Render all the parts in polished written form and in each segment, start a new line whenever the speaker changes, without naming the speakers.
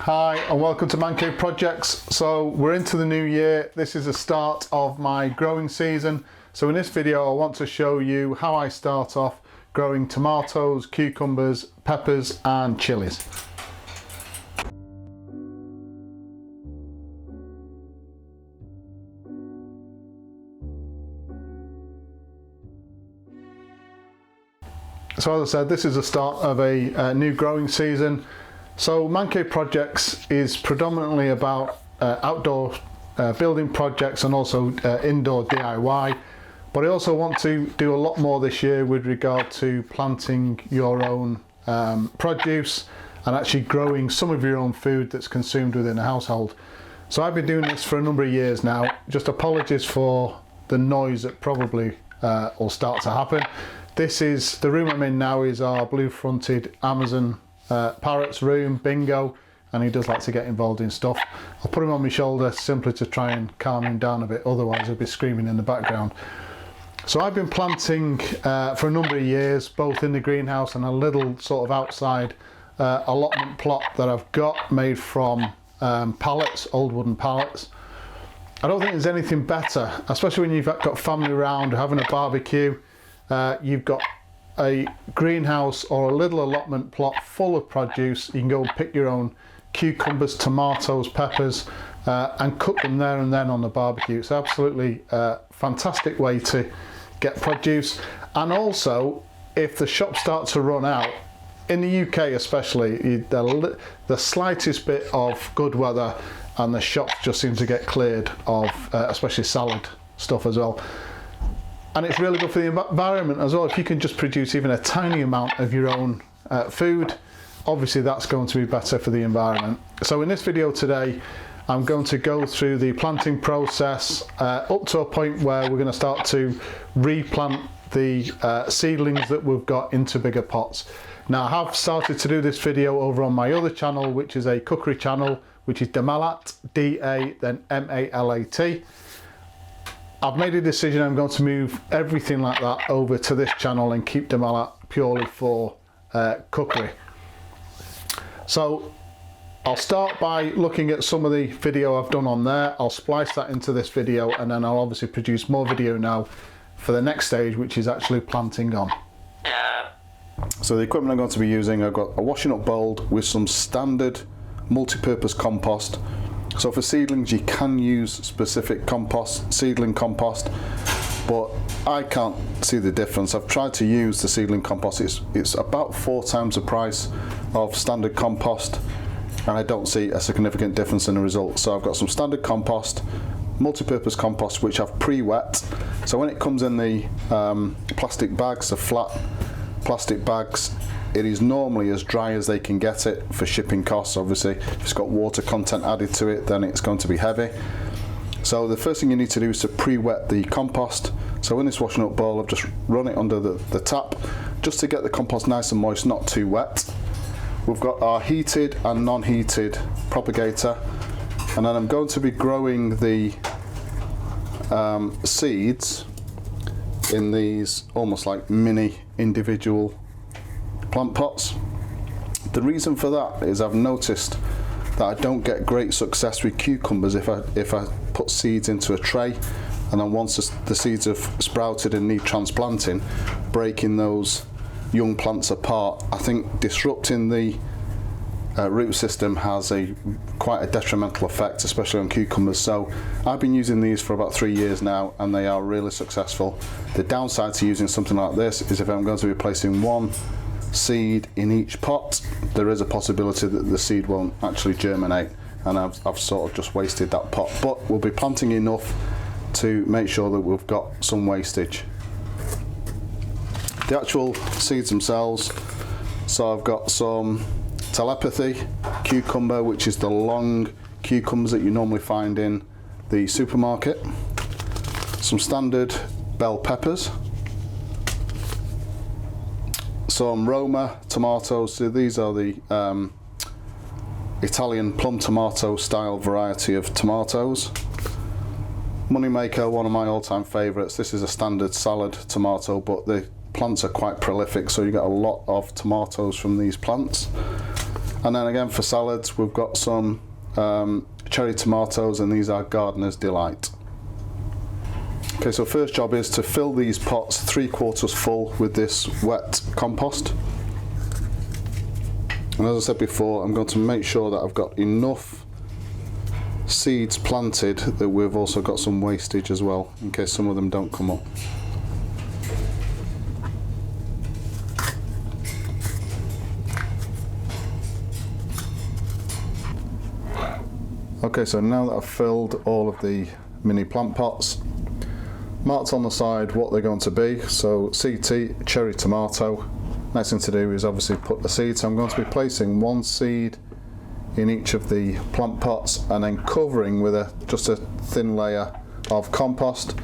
Hi and welcome to Mancave Projects. So we're into the new year. This is the start of my growing season. So in this video I want to show you how I start off growing tomatoes, cucumbers, peppers and chilies. So as I said, this is the start of a new growing season. So Mancave Projects is predominantly about outdoor building projects and also indoor DIY, but I also want to do a lot more this year with regard to planting your own produce and actually growing some of your own food that's consumed within a household. So I've been doing this for a number of years now. Just apologies for the noise that probably will start to happen. This is the room I'm in now, is our blue-fronted Amazon parrot's room, Bingo, and he does like to get involved in stuff. I'll put him on my shoulder simply to try and calm him down a bit, otherwise he'll be screaming in the background. So I've been planting for a number of years, both in the greenhouse and a little sort of outside allotment plot that I've got made from pallets, old wooden pallets. I don't think there's anything better, especially when you've got family around having a barbecue. You've got a greenhouse or a little allotment plot full of produce. You can go and pick your own cucumbers, tomatoes, peppers and cook them there and then on the barbecue. It's absolutely a fantastic way to get produce. And also, if the shops start to run out, in the UK especially, the slightest bit of good weather and the shops just seem to get cleared of especially salad stuff as well. And it's really good for the environment as well. If you can just produce even a tiny amount of your own food, obviously that's going to be better for the environment. So in this video today, I'm going to go through the planting process up to a point where we're going to start to replant the seedlings that we've got into bigger pots. Now I have started to do this video over on my other channel, which is a cookery channel, which is Damalat, D-A, then M-A-L-A-T. I've made a decision I'm going to move everything like that over to this channel and keep Damalat purely for cookery. So I'll start by looking at some of the video I've done on there. I'll splice that into this video and then I'll obviously produce more video now for the next stage, which is actually planting on. So the equipment I'm going to be using, I've got a washing up bowl with some standard multi-purpose compost. So for seedlings you can use specific compost, seedling compost, but I can't see the difference. I've tried to use the seedling compost. It's about 4 times the price of standard compost and I don't see a significant difference in the results. So I've got some standard compost, multi-purpose compost, which I've pre-wet. So when it comes in the plastic bags, the flat plastic bags, it is normally as dry as they can get it for shipping costs. Obviously, if it's got water content added to it, then it's going to be heavy. So the first thing you need to do is to pre-wet the compost. So in this washing up bowl, I've just run it under the tap, just to get the compost nice and moist, not too wet. We've got our heated and non-heated propagator, and then I'm going to be growing the seeds in these almost like mini individual plant pots. The reason for that is I've noticed that I don't get great success with cucumbers if I put seeds into a tray and then once the seeds have sprouted and need transplanting, breaking those young plants apart. I think disrupting the root system has quite a detrimental effect, especially on cucumbers. So I've been using these for about 3 years now and they are really successful. The downside to using something like this is if I'm going to be placing one seed in each pot, there is a possibility that the seed won't actually germinate and I've sort of just wasted that pot, but we'll be planting enough to make sure that we've got some wastage. The actual seeds themselves, so I've got some telepathy cucumber, which is the long cucumbers that you normally find in the supermarket, some standard bell peppers, some Roma tomatoes. So these are the Italian plum tomato style variety of tomatoes. Moneymaker, one of my all-time favourites. This is a standard salad tomato, but the plants are quite prolific, so you get a lot of tomatoes from these plants. And then again for salads, we've got some cherry tomatoes, and these are Gardener's Delight. Okay, so first job is to fill these pots 3/4 full with this wet compost. And as I said before, I'm going to make sure that I've got enough seeds planted that we've also got some wastage as well, in case some of them don't come up. Okay, so now that I've filled all of the mini plant pots, marked on the side what they're going to be. So CT, cherry tomato. Next thing to do is obviously put the seed. So I'm going to be placing one seed in each of the plant pots and then covering with just a thin layer of compost.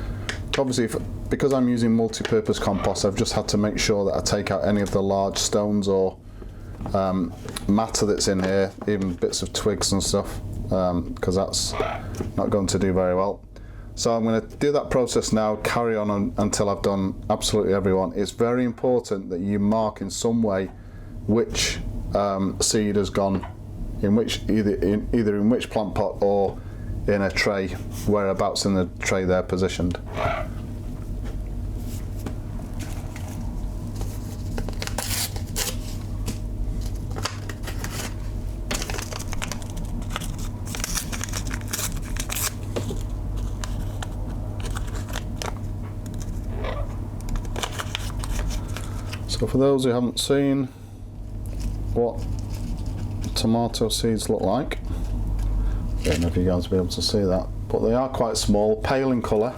Obviously, because I'm using multi-purpose compost, I've just had to make sure that I take out any of the large stones or matter that's in here, even bits of twigs and stuff, because that's not going to do very well. So I'm going to do that process now, carry on until I've done absolutely everyone. It's very important that you mark in some way which seed has gone in which, either in which plant pot or in a tray, whereabouts in the tray they're positioned. So for those who haven't seen what tomato seeds look like, I don't know if you guys will be able to see that, but they are quite small, pale in colour.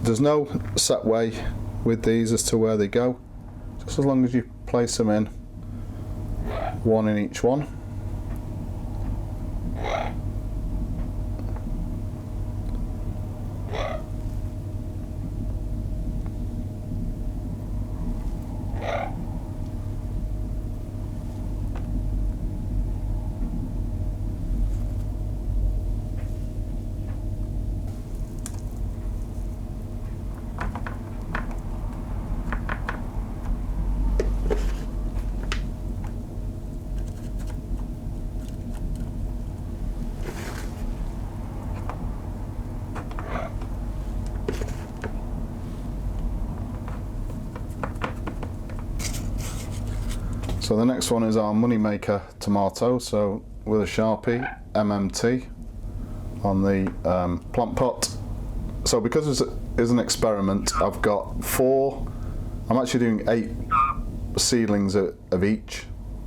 There's no set way with these as to where they go, just as long as you place them in one in each one. So the next one is our moneymaker tomato. So with a Sharpie, MMT on the plant pot. So because it's an experiment, I've got 4, I'm actually doing 8 seedlings of each.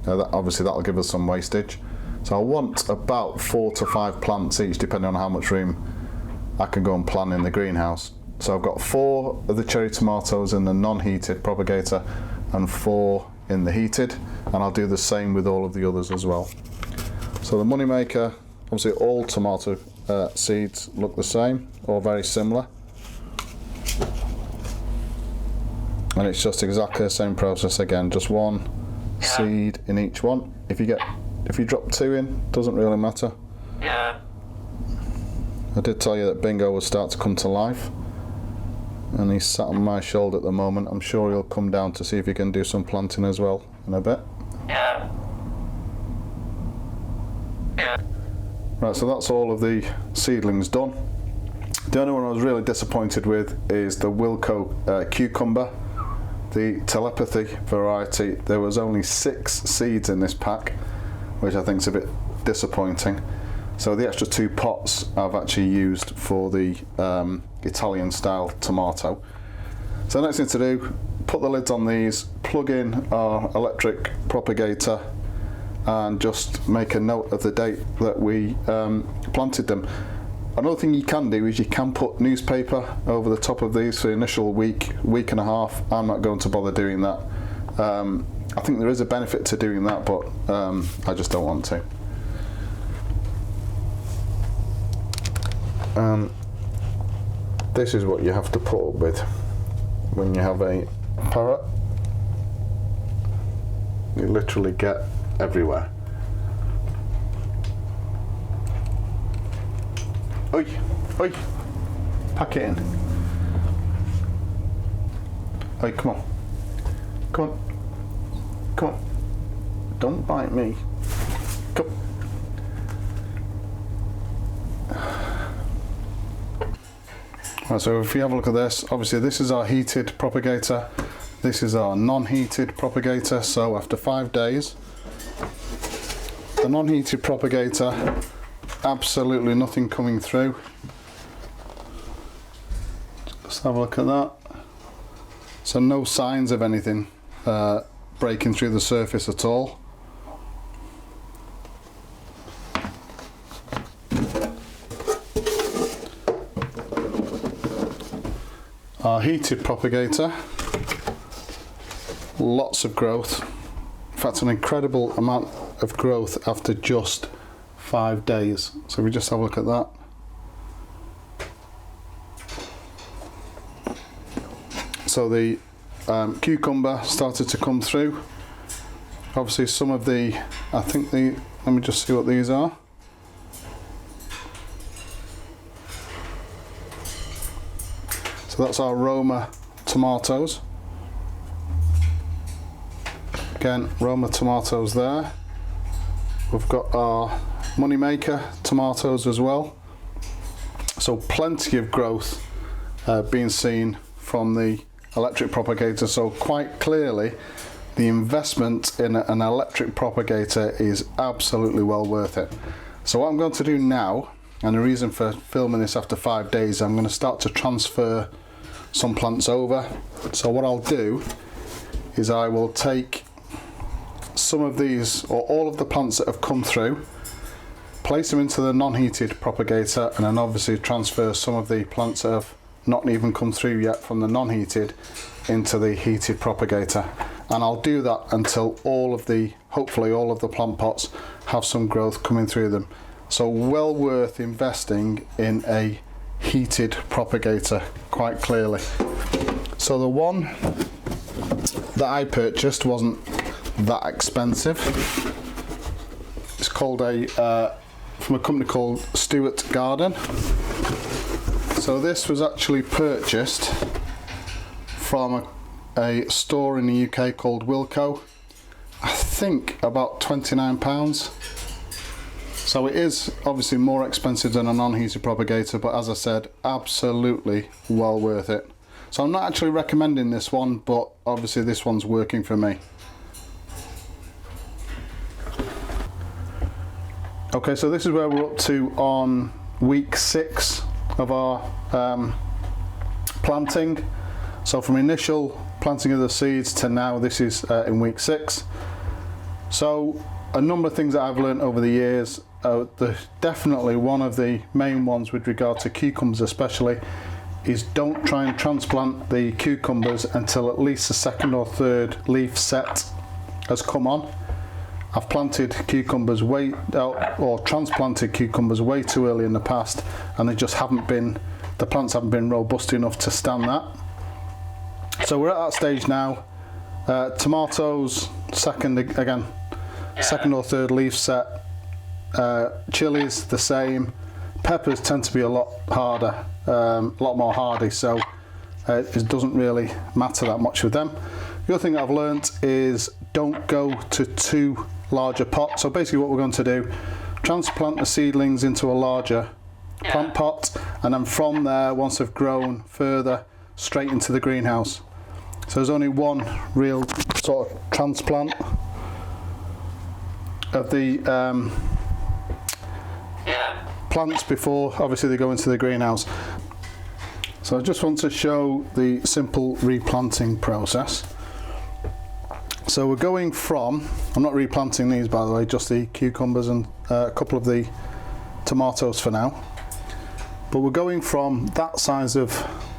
Obviously that'll give us some wastage. So I want about 4 to 5 plants each, depending on how much room I can go and plant in the greenhouse. So I've got 4 of the cherry tomatoes in the non-heated propagator and 4 in the heated, and I'll do the same with all of the others as well. So the moneymaker, obviously all tomato seeds look the same or very similar, and it's just exactly the same process again, just 1 seed in each one. If you drop 2 in, doesn't really matter. I did tell you that Bingo would start to come to life, and he's sat on my shoulder at the moment. I'm sure he'll come down to see if he can do some planting as well in a bit. Right, so that's all of the seedlings done. The only one I was really disappointed with is the Wilco cucumber, the telepathy variety. There was only 6 seeds in this pack, which I think is a bit disappointing. So the extra 2 pots I've actually used for the Italian style tomato. So the next thing to do, put the lids on these, plug in our electric propagator, and just make a note of the date that we planted them. Another thing you can do is you can put newspaper over the top of these for the initial week and a half. I'm not going to bother doing that. I think there is a benefit to doing that, but I just don't want to. This is what you have to put up with when you have a parrot. You literally get everywhere. Oi, oi, pack it in. Oi, come on, come on, come on. don't bite me. Come. Right, so if you have a look at this, obviously this is our heated propagator, this is our non-heated propagator. So after 5 days, the non-heated propagator, absolutely nothing coming through. Just have a look at that. So no signs of anything breaking through the surface at all. Our heated propagator, lots of growth. In fact, an incredible amount of growth after just 5 days. So we just have a look at that. So the cucumber started to come through. Obviously some of the, let me just see what these are. So that's our Roma tomatoes. Again, Roma tomatoes there. We've got our Moneymaker tomatoes as well. So plenty of growth being seen from the electric propagator. So quite clearly the investment in an electric propagator is absolutely well worth it. So what I'm going to do now, and the reason for filming this after 5 days, I'm going to start to transfer some plants over. So what I'll do is I will take some of these, or all of the plants that have come through, place them into the non-heated propagator, and then obviously transfer some of the plants that have not even come through yet from the non-heated into the heated propagator. And I'll do that until hopefully all of the plant pots have some growth coming through them. So well worth investing in a heated propagator, quite clearly. So the one that I purchased wasn't that expensive. It's called from a company called Stewart Garden. So this was actually purchased from a store in the UK called Wilko. I think about £29. So it is obviously more expensive than a non-heated propagator, but as I said, absolutely well worth it. So I'm not actually recommending this one, but obviously this one's working for me. Okay, so this is where we're up to on week 6 of our planting. So from initial planting of the seeds to now, this is in week 6. So a number of things that I've learned over the years. Definitely one of the main ones with regard to cucumbers especially is don't try and transplant the cucumbers until at least the 2nd or 3rd leaf set has come on. I've planted cucumbers or transplanted cucumbers way too early in the past, and they just haven't been, the plants haven't been robust enough to stand that. So we're at that stage now. Tomatoes, second or 3rd leaf set. Chilies the same. Peppers tend to be a lot harder, a lot more hardy, so it doesn't really matter that much with them. The other thing I've learnt is don't go to too large a pot. So basically what we're going to do, transplant the seedlings into a larger plant pot, and then from there, once they've grown further, straight into the greenhouse. So there's only one real sort of transplant of the plants before obviously they go into the greenhouse. So I just want to show the simple replanting process. So we're going from, I'm not replanting these by the way, just the cucumbers and a couple of the tomatoes for now, but we're going from that size of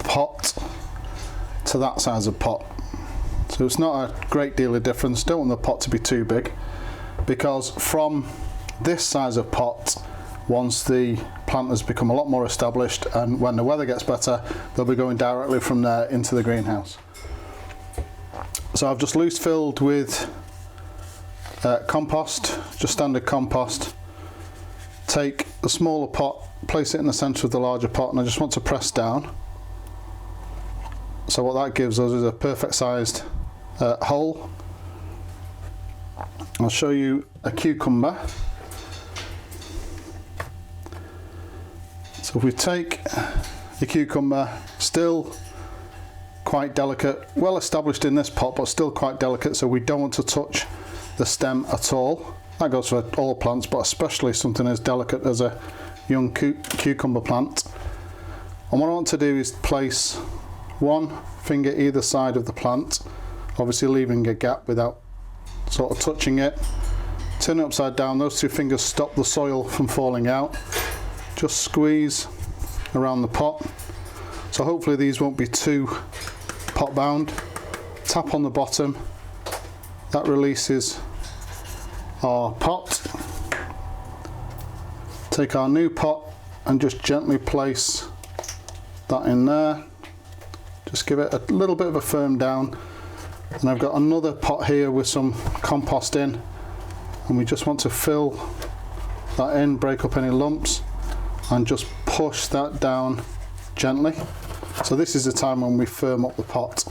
pot to that size of pot. So it's not a great deal of difference. Don't want the pot to be too big, because from this size of pot, once the plant has become a lot more established and when the weather gets better, they'll be going directly from there into the greenhouse. So I've just loose filled with compost, just standard compost. Take the smaller pot, place it in the centre of the larger pot, and I just want to press down. So what that gives us is a perfect sized hole. I'll show you a cucumber. So if we take the cucumber, still quite delicate, well established in this pot, but still quite delicate, so we don't want to touch the stem at all. That goes for all plants, but especially something as delicate as a young cucumber plant. And what I want to do is place one finger either side of the plant, obviously leaving a gap without sort of touching it. Turn it upside down, those two fingers stop the soil from falling out. Just squeeze around the pot. So hopefully these won't be too pot bound. Tap on the bottom, that releases our pot. Take our new pot and just gently place that in there. Just give it a little bit of a firm down. And I've got another pot here with some compost in, and we just want to fill that in, break up any lumps, and just push that down gently. So this is the time when we firm up the pot.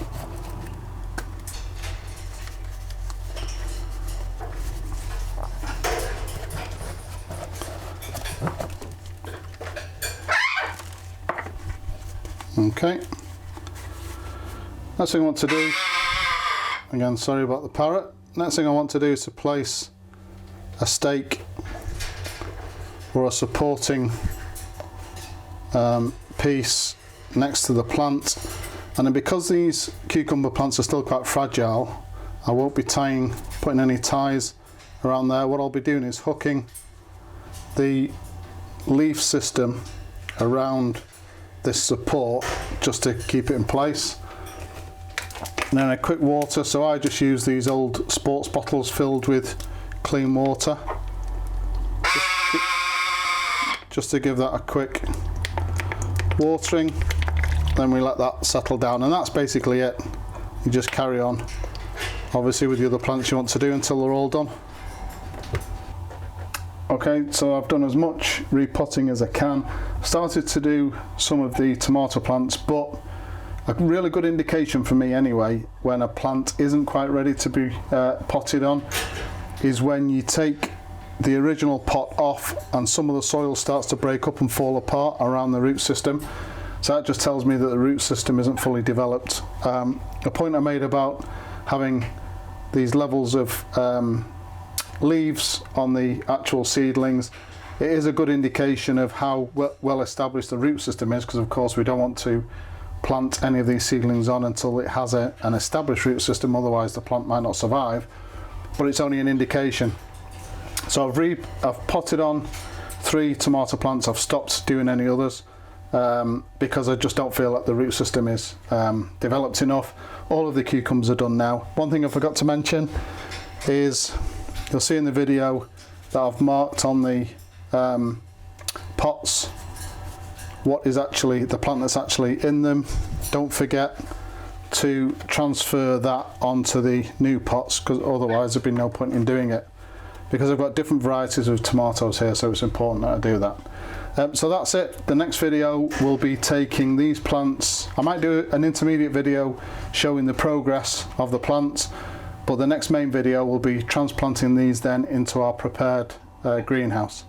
Okay. Next thing I want to do, again, sorry about the parrot. Next thing I want to do is to place a stake or a supporting piece next to the plant. And then because these cucumber plants are still quite fragile, I won't be putting any ties around there. What I'll be doing is hooking the leaf system around this support just to keep it in place. And then a quick water, so I just use these old sports bottles filled with clean water, just to give that a quick watering. Then we let that settle down, and that's basically it. You just carry on, obviously, with the other plants you want to do until they're all done. Okay, so I've done as much repotting as I can. Started to do some of the tomato plants, but a really good indication for me anyway, when a plant isn't quite ready to be potted on, is when you take the original pot off and some of the soil starts to break up and fall apart around the root system. So that just tells me that the root system isn't fully developed. A point I made about having these levels of leaves on the actual seedlings, it is a good indication of how well established the root system is, because of course we don't want to plant any of these seedlings on until it has an established root system, otherwise the plant might not survive. But it's only an indication. So I've potted on 3 tomato plants. I've stopped doing any others because I just don't feel that the root system is developed enough. All of the cucumbers are done now. One thing I forgot to mention is, you'll see in the video that I've marked on the pots what is actually the plant that's actually in them. Don't forget to transfer that onto the new pots, because otherwise there'd be no point in doing it, because I've got different varieties of tomatoes here, so it's important that I do that. So that's it. The next video will be taking these plants. I might do an intermediate video showing the progress of the plants, but the next main video will be transplanting these then into our prepared greenhouse.